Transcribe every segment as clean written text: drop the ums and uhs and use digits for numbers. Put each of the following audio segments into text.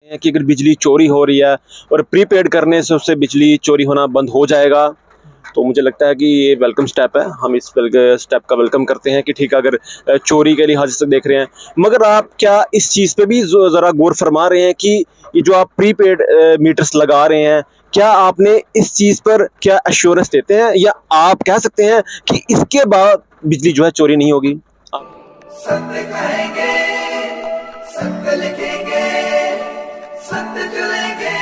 हैं कि अगर बिजली चोरी हो रही है और प्रीपेड करने से उससे बिजली चोरी होना बंद हो जाएगा, तो मुझे लगता है कि ये वेलकम स्टेप है। हम इस स्टेप का वेलकम करते हैं कि ठीक है, अगर चोरी के लिहाज से देख रहे हैं, मगर आप क्या इस चीज़ पे भी ज़रा गौर फरमा रहे हैं कि ये जो आप प्रीपेड मीटर्स लगा रहे हैं, क्या आपने इस चीज़ पर क्या एश्योरेंस देते हैं, या आप कह सकते हैं कि इसके बाद बिजली जो है चोरी नहीं होगी? सत्य कहेंगे, सत्य लिखेंगे, सत्य चलेंगे।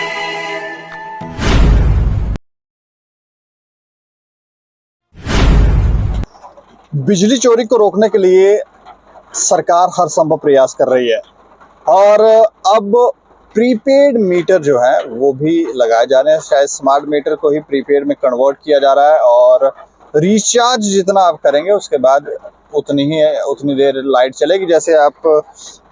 बिजली चोरी को रोकने के लिए सरकार हर संभव प्रयास कर रही है और अब प्रीपेड मीटर जो है वो भी लगाए जा रहे हैं। शायद स्मार्ट मीटर को ही प्रीपेड में कन्वर्ट किया जा रहा है और रिचार्ज जितना आप करेंगे उसके बाद उतनी देर लाइट चलेगी। जैसे आप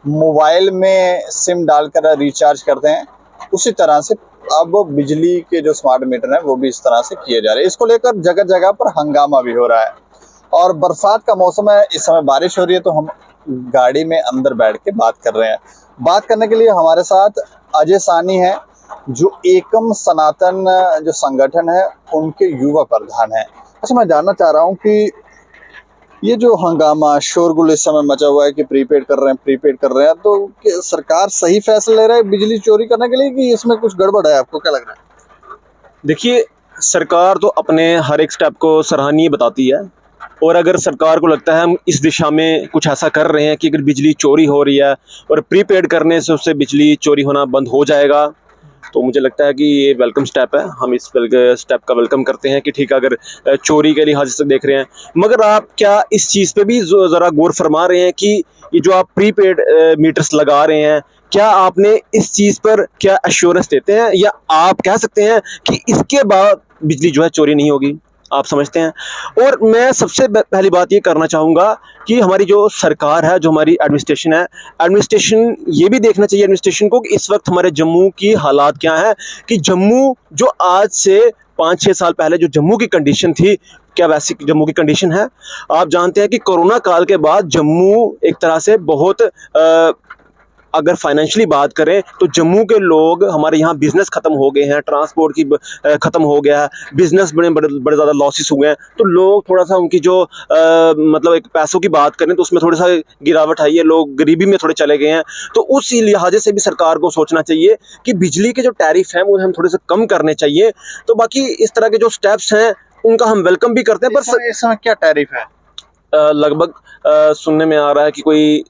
मोबाइल में सिम डालकर रिचार्ज करते हैं, उसी तरह से अब बिजली के जो स्मार्ट मीटर हैं वो भी इस तरह से किए जा रहे हैं। इसको लेकर जगह जगह पर हंगामा भी हो रहा है और बरसात का मौसम है, इस समय बारिश हो रही है, तो हम गाड़ी में अंदर बैठ के बात कर रहे हैं। बात करने के लिए हमारे साथ अजय सानी है, जो एकम सनातन जो संगठन है उनके युवा प्रधान है। अच्छा, मैं जानना चाह रहा हूँ कि ये जो हंगामा शोरगुल इस समय मचा हुआ है कि प्रीपेड कर रहे हैं, तो क्या सरकार सही फैसला ले रहा है बिजली चोरी करने के लिए कि इसमें कुछ गड़बड़ है? आपको क्या लग रहा है? देखिए, सरकार तो अपने हर एक स्टेप को सराहनीय बताती है, और अगर सरकार को लगता है हम इस दिशा में कुछ ऐसा कर रहे हैं कि अगर बिजली चोरी हो रही है और प्रीपेड करने से उससे बिजली चोरी होना बंद हो जाएगा, तो मुझे लगता है कि ये वेलकम स्टेप है। हम इस स्टेप का वेलकम करते हैं कि ठीक है, अगर चोरी के लिहाज से देख रहे हैं, मगर आप क्या इस चीज़ पे भी ज़रा गौर फरमा रहे हैं कि ये जो आप प्रीपेड मीटर्स लगा रहे हैं, क्या आपने इस चीज़ पर क्या एश्योरेंस देते हैं, या आप कह सकते हैं कि इसके बाद बिजली जो है चोरी नहीं होगी? आप समझते हैं? और मैं सबसे पहली बात ये करना चाहूँगा कि हमारी जो सरकार है, जो हमारी एडमिनिस्ट्रेशन है, एडमिनिस्ट्रेशन ये भी देखना चाहिए एडमिनिस्ट्रेशन को कि इस वक्त हमारे जम्मू की हालात क्या है, कि जम्मू जो आज से 5-6 साल पहले जो जम्मू की कंडीशन थी, क्या वैसी जम्मू की कंडीशन है? आप जानते हैं कि कोरोना काल के बाद जम्मू एक तरह से बहुत अगर फाइनेंशियली बात करें तो जम्मू के लोग, हमारे यहाँ बिज़नेस ख़त्म हो गए हैं, ट्रांसपोर्ट की ख़त्म हो गया है, बिज़नेस बड़े ज़्यादा लॉसेस हुए हैं, तो लोग थोड़ा सा उनकी जो मतलब एक पैसों की बात करें तो उसमें थोड़ा सा गिरावट आई है, लोग गरीबी में थोड़े चले गए हैं। तो उस लिहाजे से भी सरकार को सोचना चाहिए कि बिजली के जो टैरिफ हैं वो हम थोड़े से कम करने चाहिए। तो बाकी इस तरह के जो स्टेप्स हैं उनका हम वेलकम भी करते हैं। पर इस समय क्या टैरिफ है? लगभग सुनने में आ रहा है कि कोई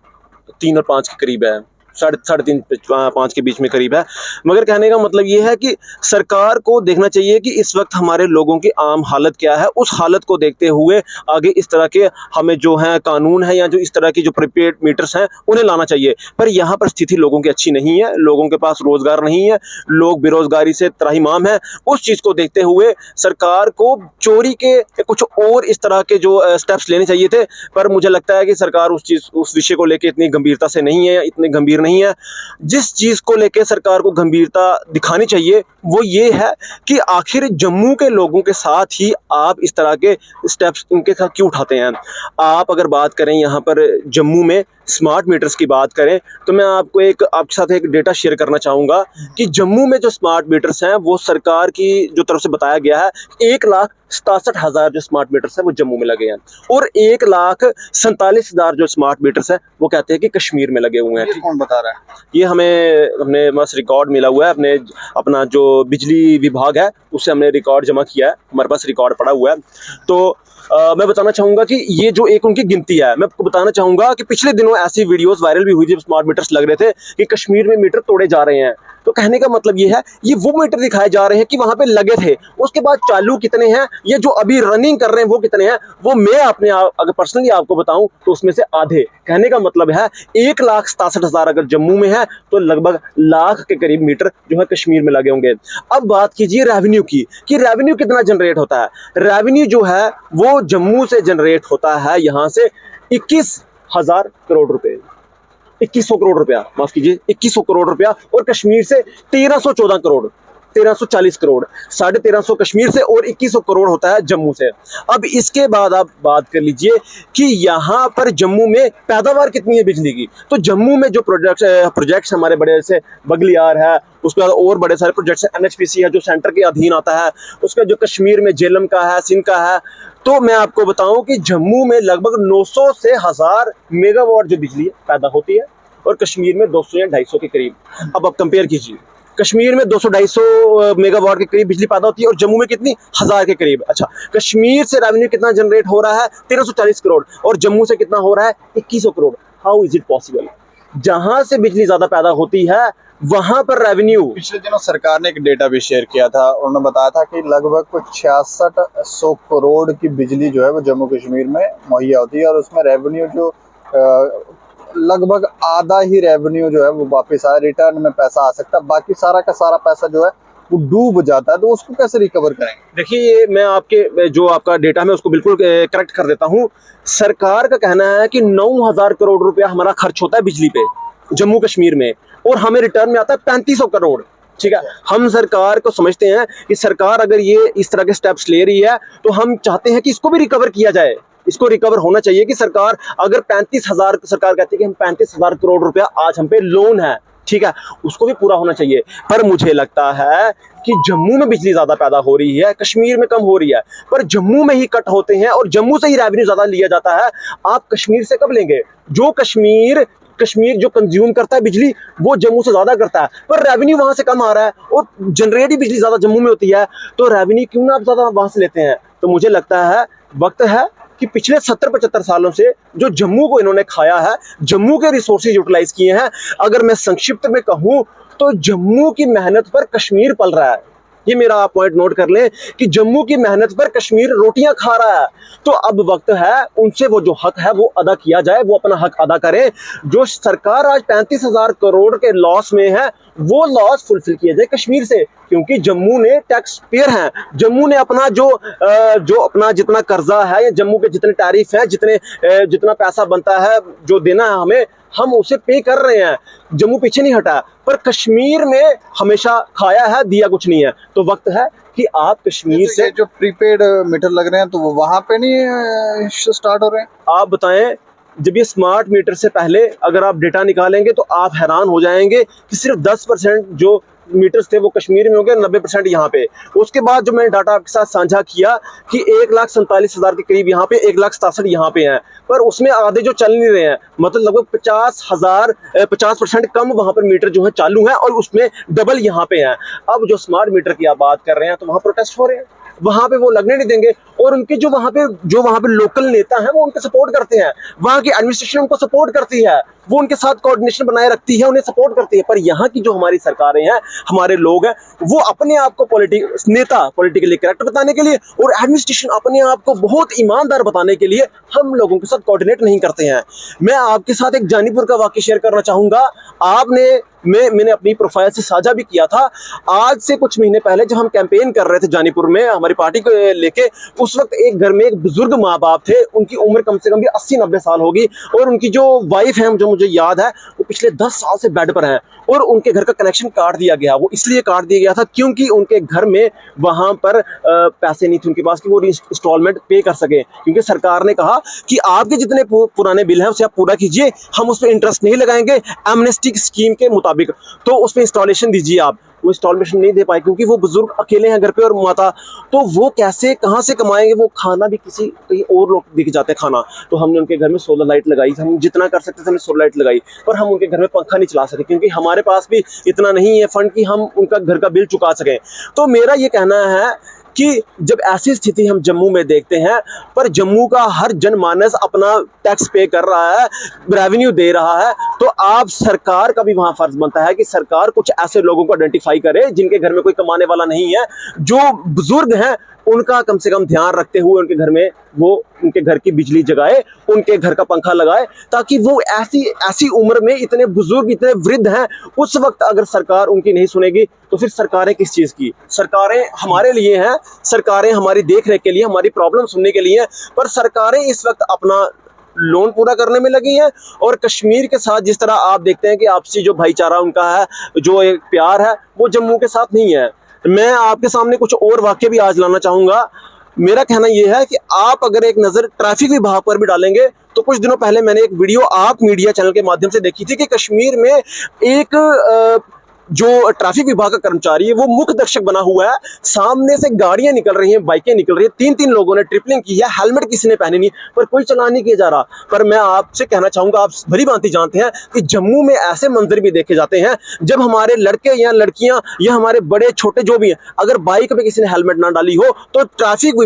3 और 5 के करीब है, साढ़े 3.5 के बीच में करीब है। मगर कहने का मतलब ये है कि सरकार को देखना चाहिए कि इस वक्त हमारे लोगों की आम हालत क्या है, उस हालत को देखते हुए आगे इस तरह के हमें जो है कानून है या जो इस तरह की जो प्रीपेड मीटर्स हैं उन्हें लाना चाहिए। पर यहाँ पर स्थिति लोगों की अच्छी नहीं है, लोगों के पास रोज़गार नहीं है, लोग बेरोज़गारी से त्राहिमाम है। उस चीज़ को देखते हुए सरकार को चोरी के कुछ और इस तरह के जो स्टेप्स लेने चाहिए थे, पर मुझे लगता है कि सरकार उस विषय को लेकर इतनी गंभीरता से नहीं है, इतने गंभीर नहीं है। जिस चीज को लेकर सरकार को गंभीरता दिखानी चाहिए वो ये है कि आखिर जम्मू के लोगों के साथ ही आप इस तरह के स्टेप्स उनके साथ क्यों उठाते हैं। आप अगर बात करें यहाँ पर जम्मू में स्मार्ट मीटर्स की बात करें, तो मैं आपके साथ एक डेटा शेयर करना चाहूँगा कि जम्मू में जो स्मार्ट मीटर्स हैं वो सरकार की जो तरफ से बताया गया है 1,67,000 जो स्मार्ट मीटर्स हैं वो जम्मू में लगे हैं, और 1,47,000 जो स्मार्ट मीटर्स हैं वो कहते हैं कि कश्मीर में लगे हुए हैं। ये कौन बता रहा है? ये हमने बस रिकॉर्ड मिला हुआ है, अपना जो बिजली विभाग है उससे हमने रिकॉर्ड जमा किया है, हमारे पास रिकॉर्ड पड़ा हुआ है। तो मैं बताना चाहूँगा कि ये जो एक उनकी गिनती है, मैं आपको बताना चाहूँगा कि पिछले दिनों ऐसी वीडियोस वायरल भी हुई जब स्मार्ट मीटर्स लग रहे थे कि कश्मीर में मीटर तोड़े जा रहे हैं। तो कहने का मतलब ये है, ये वो मीटर दिखाए जा रहे हैं कि वहाँ पे लगे थे, उसके बाद चालू कितने हैं, ये जो अभी रनिंग कर रहे हैं वो कितने हैं, वो मैं अपने अगर पर्सनली आपको बताऊं तो उसमें से आधे। कहने का मतलब है 1,67,000 अगर जम्मू में है तो लगभग लाख के करीब मीटर जो है कश्मीर में लगे होंगे। अब बात कीजिए रेवेन्यू की, कि रेवेन्यू कितना जनरेट होता है। रेवेन्यू जो है वो जम्मू से जनरेट होता है यहाँ से 21,000 करोड़ रुपए, 2100 करोड़ रुपया, माफ कीजिए 2100 करोड़ रुपया, और कश्मीर से 1314 करोड़। 1340 करोड़, 1350 कश्मीर से और 2100 करोड़ होता है जम्मू से। अब इसके बाद आप बात कर लीजिए कि यहाँ पर जम्मू में पैदावार कितनी है बिजली की। तो जम्मू में जो प्रोजेक्ट्स हमारे बड़े जैसे बगलियार है, उसके बाद और बड़े सारे प्रोजेक्ट्स NHPC है जो सेंटर के अधीन आता है, उसका जो कश्मीर में जेलम का है, सिंध का है। तो मैं आपको बताऊं कि जम्मू में लगभग 900 से 1000 मेगावाट जो बिजली पैदा होती है और कश्मीर में 200 या 250 के करीब। अब आप कंपेयर कीजिए, कश्मीर में 200-250 मेगावाट के करीब बिजली पैदा होती है और जम्मू में कितनी, 1000 के करीब। अच्छा, कश्मीर से रेवेन्यू कितना जनरेट हो रहा है, 1340 करोड़, और जम्मू से कितना हो रहा है, 2100 crore. How is it possible? जहां से बिजली ज्यादा पैदा होती है वहां पर रेवेन्यू। पिछले दिनों सरकार ने एक डेटा भी शेयर किया था, उन्होंने बताया था कि लगभग कुछ 6600 करोड़ की बिजली जो है वो जम्मू कश्मीर में मुहैया होती है, और उसमें रेवेन्यू जो लगभग आधा ही रेवेन्यू जो है वो वापस आए, रिटर्न में पैसा आ सकता है, बाकी सारा का सारा पैसा जो है वो डूब जाता है। तो उसको कैसे रिकवर करेंगे? देखिए, ये मैं आपके जो आपका डेटा है उसको बिल्कुल करेक्ट कर देता हूँ। सरकार का कहना है कि 9000 करोड़ रुपया हमारा खर्च होता है बिजली पे जम्मू कश्मीर में, और हमें रिटर्न में आता है 3500 करोड़। ठीक है, हम सरकार को समझते हैं कि सरकार अगर ये इस तरह के स्टेप्स ले रही है तो हम चाहते हैं कि इसको भी रिकवर किया जाए। इसको रिकवर होना चाहिए कि सरकार अगर 35,000, सरकार कहती है कि हम 35,000 करोड़ रुपया आज हम पे लोन है, ठीक है, उसको भी पूरा होना चाहिए। पर मुझे लगता है कि जम्मू में बिजली ज्यादा पैदा हो रही है, कश्मीर में कम हो रही है, पर जम्मू में ही कट होते हैं और जम्मू से ही रेवेन्यू ज्यादा लिया जाता है। आप कश्मीर से कब लेंगे? जो कश्मीर जो कंज्यूम करता है बिजली वो जम्मू से ज्यादा करता है, पर रेवेन्यू वहां से कम आ रहा है और जनरेट ही बिजली ज्यादा जम्मू में होती है, तो रेवेन्यू क्यों ना आप ज्यादा वहां से लेते हैं? तो मुझे लगता है वक्त है कि पिछले 70-75 सालों से जो जम्मू को इन्होंने खाया है, जम्मू के रिसोर्सेज यूटिलाइज किए हैं, अगर मैं संक्षिप्त में कहूं तो जम्मू की मेहनत पर कश्मीर पल रहा है। ये मेरा आप पॉइंट नोट कर लें कि जम्मू की मेहनत पर कश्मीर रोटियां खा रहा है। तो अब वक्त है उनसे वो जो हक है वो अदा किया जाए, वो अपना हक अदा करें। जो सरकार आज 35,000 करोड़ के लॉस में है वो लॉस फुलफिल किया जाए कश्मीर से, क्योंकि जम्मू ने टैक्स पेयर हैं, जम्मू ने अपना जो अपना जितना कर्जा है या जम्मू के जितने टैरिफ है, जितना पैसा बनता है जो देना है हमें, हम उसे पे कर रहे हैं। जम्मू पीछे नहीं हटा, पर कश्मीर में हमेशा खाया है, दिया कुछ नहीं है। तो वक्त है कि आप कश्मीर से जो प्रीपेड मीटर लग रहे हैं तो वो वहां पे नहीं स्टार्ट हो रहे हैं? आप बताएं, जब ये स्मार्ट मीटर से पहले अगर आप डेटा निकालेंगे तो आप हैरान हो जाएंगे कि सिर्फ 10% जो मीटर्स थे वो कश्मीर में हो गए, 90% यहाँ पे। उसके बाद जो मैंने डाटा आपके साथ साझा किया कि 1,47,000 के करीब यहाँ पे, 1,67,000 यहाँ पे हैं, पर उसमें आधे जो चल नहीं रहे हैं, मतलब लगभग 50% कम वहाँ पर मीटर जो है चालू है और उसमें डबल यहाँ पे हैं। अब जो स्मार्ट मीटर की आप बात कर रहे हैं तो वहाँ प्रोटेस्ट हो रहे हैं, वहां पे वो लगने नहीं देंगे, और उनके जो वहां पे लोकल नेता हैं वो उनके सपोर्ट करते हैं, वहां की एडमिनिस्ट्रेशन उनको सपोर्ट करती है, वो उनके साथ कोऑर्डिनेशन बनाए रखती है, उन्हें सपोर्ट करती है। पर यहाँ की जो हमारी सरकारें हैं, हमारे लोग हैं, वो अपने आप को पॉलिटिकली करेक्ट बताने के लिए और एडमिनिस्ट्रेशन अपने आप को बहुत ईमानदार बताने के लिए हम लोगों के साथ कोऑर्डिनेट नहीं करते हैं। मैं आपके साथ एक जानीपुर का वाकया शेयर करना चाहूंगा। मैंने अपनी प्रोफाइल से साझा भी किया था। आज से कुछ महीने पहले जब हम कैंपेन कर रहे थे जानीपुर में हमारी पार्टी को लेके, उस वक्त एक घर में एक बुजुर्ग माँ बाप थे, उनकी उम्र कम से कम भी 80-90 साल होगी, और उनकी जो वाइफ है, जो मुझे याद है, वो पिछले 10 साल से बेड पर हैं, और उनके घर का कनेक्शन काट दिया गया। वो इसलिए काट दिया गया था क्योंकि उनके घर में वहां पर पैसे नहीं थे उनके पास कि वो इंस्टॉलमेंट पे कर सके, क्योंकि सरकार ने कहा कि आपके जितने पुराने बिल हैं उसे आप पूरा कीजिए, हम उस पर इंटरेस्ट नहीं लगाएंगे एमनेस्टी स्कीम के मुताबिक, तो उस पर इंस्टॉलेशन दीजिए आप। वो इंस्टॉलेशन नहीं दे पाए क्योंकि वो बुजुर्ग अकेले हैं घर पे और माता, तो वो कैसे कहाँ से कमाएंगे? वो खाना भी कहीं और लोग दिख जाते हैं खाना। तो हमने उनके घर में सोलर लाइट लगाई, हम जितना कर सकते थे हमने सोलर लाइट लगाई, पर हम उनके घर में पंखा नहीं चला सके क्योंकि हमारे पास भी इतना नहीं है फंड कि हम उनका घर का बिल चुका सकें। तो मेरा ये कहना है कि जब ऐसी स्थिति हम जम्मू में देखते हैं, पर जम्मू का हर जनमानस अपना टैक्स पे कर रहा है, रेवेन्यू दे रहा है, तो आप सरकार का भी वहां फर्ज बनता है कि सरकार कुछ ऐसे लोगों को आइडेंटिफाई करे जिनके घर में कोई कमाने वाला नहीं है, जो बुजुर्ग हैं, उनका कम से कम ध्यान रखते हुए उनके घर में वो उनके घर की बिजली जगाए, उनके घर का पंखा लगाए, ताकि वो ऐसी उम्र में इतने बुजुर्ग, इतने वृद्ध हैं, उस वक्त अगर सरकार उनकी नहीं सुनेगी तो फिर सरकारें किस चीज़ की? सरकारें हमारे लिए हैं, सरकारें हमारी देख रेख के लिए, हमारी प्रॉब्लम सुनने के लिए हैं, पर सरकारें इस वक्त अपना लोन पूरा करने में लगी हैं। और कश्मीर के साथ जिस तरह आप देखते हैं कि आपसी जो भाईचारा उनका है, जो एक प्यार है, वो जम्मू के साथ नहीं है। मैं आपके सामने कुछ और वाक्य भी आज लाना चाहूंगा। मेरा कहना यह है कि आप अगर एक नज़र ट्रैफिक विभाग पर भी डालेंगे तो कुछ दिनों पहले मैंने एक वीडियो आप मीडिया चैनल के माध्यम से देखी थी कि कश्मीर में एक जो ट्रैफिक विभाग का कर्मचारी है वो मुख्य दर्शक बना हुआ है। सामने से गाड़ियां निकल रही हैं, बाइकें निकल रही हैं, 3-3 लोगों ने ट्रिपलिंग की है, हेलमेट किसी ने पहने नहीं, पर कोई चालान नहीं किया जा रहा। पर मैं आपसे कहना चाहूंगा, आप भली भांति जानते हैं कि जम्मू में ऐसे मंजर भी देखे जाते हैं जब हमारे लड़के या लड़कियां या हमारे बड़े छोटे जो भी हैं, अगर बाइक पे किसी ने हेलमेट ना डाली हो तो ट्रैफिक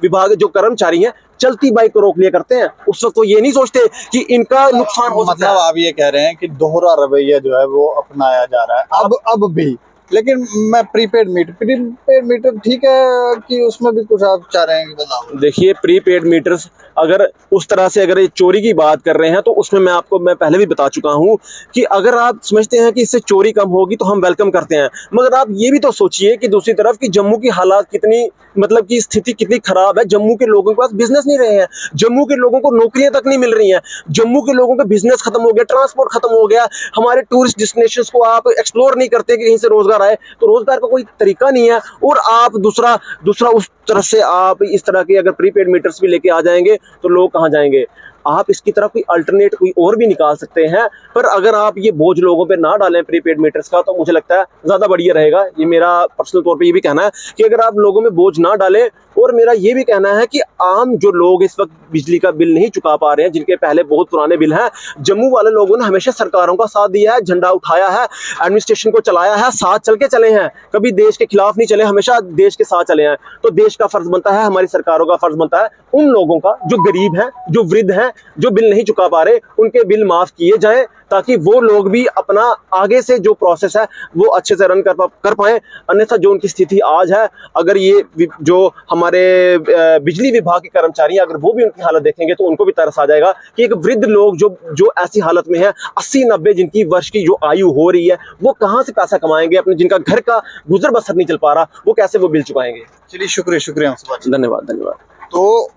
विभाग जो कर्मचारी हैं चलती बाइक को रोक लिया करते हैं। उस वक्त तो ये नहीं सोचते कि इनका नुकसान हो सकता मतलब है। आप ये कह रहे हैं कि दोहरा रवैया जो है वो अपनाया जा रहा है अब भी। लेकिन मैं प्रीपेड मीटर ठीक है कि उसमें भी कुछ आप चाह रहे हैं कि बताओ? देखिए, प्रीपेड मीटर्स अगर उस तरह से अगर ये चोरी की बात कर रहे हैं तो उसमें मैं पहले भी बता चुका हूं कि अगर आप समझते हैं कि इससे चोरी कम होगी तो हम वेलकम करते हैं, मगर आप ये भी तो सोचिए कि दूसरी तरफ कि जम्मू की हालात कितनी, मतलब की स्थिति कितनी खराब है। जम्मू के लोगों के पास बिजनेस नहीं रहे हैं, जम्मू के लोगों को नौकरियां तक नहीं मिल रही हैं, जम्मू के लोगों का बिजनेस खत्म हो गया, ट्रांसपोर्ट खत्म हो गया, हमारे टूरिस्ट डेस्टिनेशंस को आप एक्सप्लोर नहीं करते कि कहीं से रोजगार आए, तो रोजगार का कोई तरीका नहीं है। और आप दूसरा उस तरफ से आप इस तरह के अगर प्रीपेड मीटर्स भी लेके आ जाएंगे तो लोग कहाँ जाएंगे? आप इसकी तरफ कोई अल्टरनेट कोई और भी निकाल सकते हैं, पर अगर आप ये बोझ लोगों पे ना डालें प्रीपेड मीटर्स का, तो मुझे लगता है ज़्यादा बढ़िया रहेगा। ये मेरा पर्सनल तौर पे ये भी कहना है कि अगर आप लोगों में बोझ ना डालें। और मेरा ये भी कहना है कि आम जो लोग इस वक्त बिजली का बिल नहीं चुका पा रहे हैं, जिनके पहले बहुत पुराने बिल हैं, जम्मू वाले लोगों ने हमेशा सरकारों का साथ दिया है, झंडा उठाया है, एडमिनिस्ट्रेशन को चलाया है, साथ चल के चले हैं, कभी देश के खिलाफ नहीं चले, हमेशा देश के साथ चले हैं। तो देश का फर्ज बनता है, हमारी सरकारों का फर्ज बनता है उन लोगों का जो गरीब हैं, जो वृद्ध हैं, जो बिल नहीं चुका पा रहे, उनके बिल माफ किए जाएं, ताकि वो लोग भी अपना आगे से जो प्रोसेस है वो अच्छे से रन कर पाएं। अन्यथा जो उनकी स्थिति आज है, अगर ये जो हमारे बिजली विभाग के कर्मचारी अगर वो भी उनकी हालत देखेंगे तो उनको भी तरस आ जाएगा कि एक वृद्ध लोग जो ऐसी हालत में है, 80-90 जिनकी वर्ष की जो आयु हो रही है, वो कहाँ से पैसा कमाएंगे? अपने जिनका घर का गुजर बसर नहीं चल पा रहा, वो कैसे वो बिल चुकाएंगे? चलिए, शुक्रिया। धन्यवाद। तो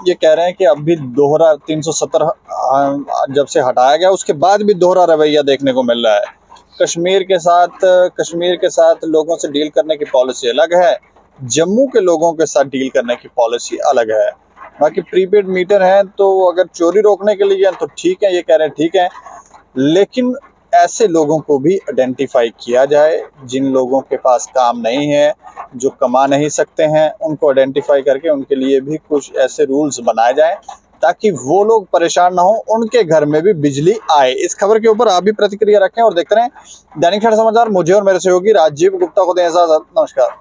ये कह रहे हैं कि अब भी दोहरा 370 जब से हटाया गया उसके बाद भी दोहरा रवैया देखने को मिल रहा है। कश्मीर के साथ लोगों से डील करने की पॉलिसी अलग है, जम्मू के लोगों के साथ डील करने की पॉलिसी अलग है। बाकी प्रीपेड मीटर हैं तो अगर चोरी रोकने के लिए हैं तो ठीक है, ये कह रहे हैं ठीक है, लेकिन ऐसे लोगों को भी आइडेंटिफाई किया जाए जिन लोगों के पास काम नहीं है, जो कमा नहीं सकते हैं, उनको आइडेंटिफाई करके उनके लिए भी कुछ ऐसे रूल्स बनाए जाएं ताकि वो लोग परेशान ना हो, उनके घर में भी बिजली आए। इस खबर के ऊपर आप भी प्रतिक्रिया रखें और देखते रहें दैनिक क्षण समाचार। मुझे और मेरे सहयोगी राजीव गुप्ता को दें इजाजत। नमस्कार।